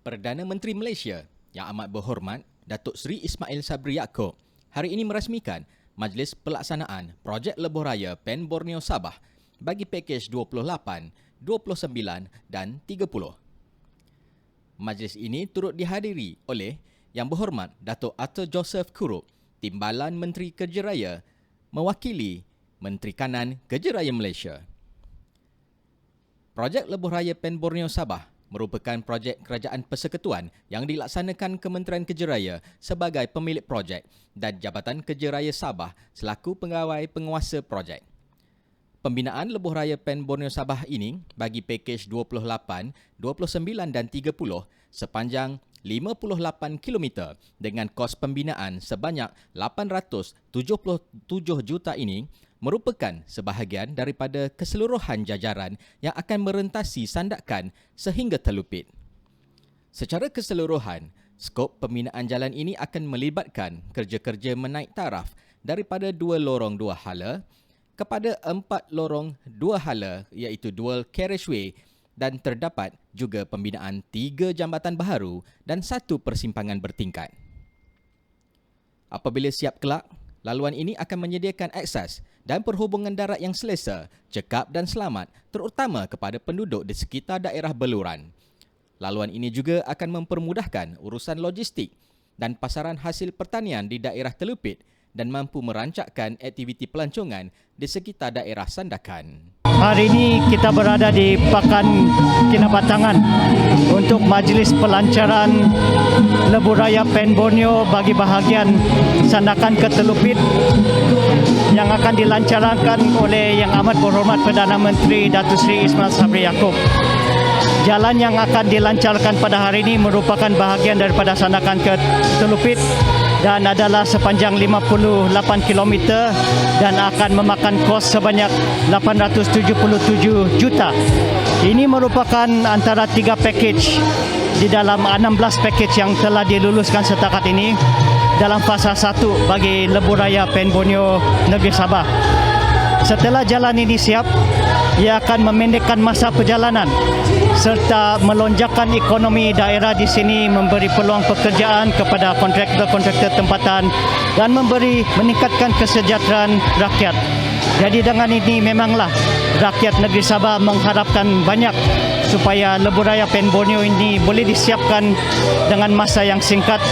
Perdana Menteri Malaysia Yang Amat Berhormat Datuk Seri Ismail Sabri Yaakob hari ini merasmikan Majlis Pelaksanaan Projek Lebuh Raya PEN Borneo Sabah bagi pakej 28, 29 dan 30. Majlis ini turut dihadiri oleh Yang Berhormat Datuk Arthur Joseph Kurup, Timbalan Menteri Kerja Raya, mewakili Menteri Kanan Kerja Raya Malaysia. Projek Lebuh Raya PEN Borneo Sabah merupakan projek kerajaan persekutuan yang dilaksanakan Kementerian Kerja Raya sebagai pemilik projek dan Jabatan Kerja Raya Sabah selaku pegawai penguasa projek. Pembinaan Lebuh Raya PEN Borneo Sabah ini bagi pakej 28, 29 dan 30 sepanjang 58 km dengan kos pembinaan sebanyak 877 juta ini merupakan sebahagian daripada keseluruhan jajaran yang akan merentasi sandakan sehingga Telupit. Secara keseluruhan, skop pembinaan jalan ini akan melibatkan kerja-kerja menaik taraf daripada 2 lorong 2 hala kepada 4 lorong 2 hala iaitu dual carriageway dan terdapat juga pembinaan 3 jambatan baharu dan 1 persimpangan bertingkat. Apabila siap kelak, laluan ini akan menyediakan akses dan perhubungan darat yang selesa, cekap dan selamat terutama kepada penduduk di sekitar daerah beluran. Laluan ini juga akan mempermudahkan urusan logistik dan pasaran hasil pertanian di daerah Telupit dan mampu merancangkan aktiviti pelancongan di sekitar daerah sandakan. Hari ini kita berada di Pakan Kinabatangan untuk Majlis Pelancaran Lebuh Raya PEN Borneo bagi bahagian sandakan ke Telupit yang akan dilancarkan oleh Yang Amat Berhormat Perdana Menteri Datuk Seri Ismail Sabri Yaakob. Jalan yang akan dilancarkan pada hari ini merupakan bahagian daripada sandakan ke Telupit dan adalah sepanjang 58 km dan akan memakan kos sebanyak 877 juta. Ini merupakan antara 3 pakej di dalam 16 pakej yang telah diluluskan setakat ini dalam fasa 1 bagi Lebuh Raya PEN Borneo Negeri Sabah. Setelah jalan ini siap, ia akan memendekkan masa perjalanan serta melonjakkan ekonomi daerah di sini, memberi peluang pekerjaan kepada kontraktor-kontraktor tempatan dan meningkatkan kesejahteraan rakyat. Jadi dengan ini memanglah rakyat negeri Sabah mengharapkan banyak supaya Lebuh Raya PEN Borneo ini boleh disiapkan dengan masa yang singkat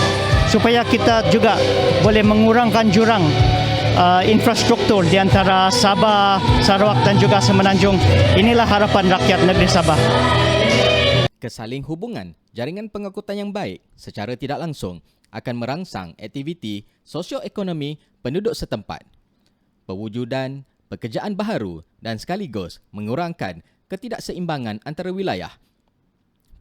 supaya kita juga boleh mengurangkan jurang infrastruktur di antara Sabah, Sarawak dan juga Semenanjung. Inilah harapan rakyat negeri Sabah. Kesaling hubungan jaringan pengangkutan yang baik secara tidak langsung akan merangsang aktiviti sosioekonomi penduduk setempat. Pewujudan pekerjaan baharu dan sekaligus mengurangkan ketidakseimbangan antara wilayah.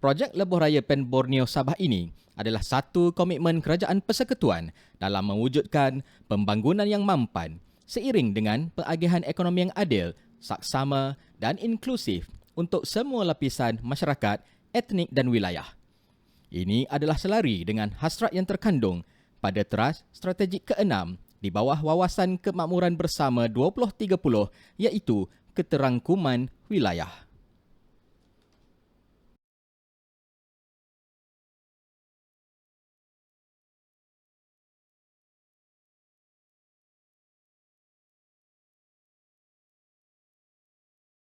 Projek Lebuh Raya PEN Borneo Sabah ini adalah satu komitmen kerajaan persekutuan dalam mewujudkan pembangunan yang mampan seiring dengan pengagihan ekonomi yang adil, saksama dan inklusif untuk semua lapisan masyarakat, etnik dan wilayah. Ini adalah selari dengan hasrat yang terkandung pada teras strategik ke-6 di bawah Wawasan Kemakmuran Bersama 2030 iaitu keterangkuman wilayah.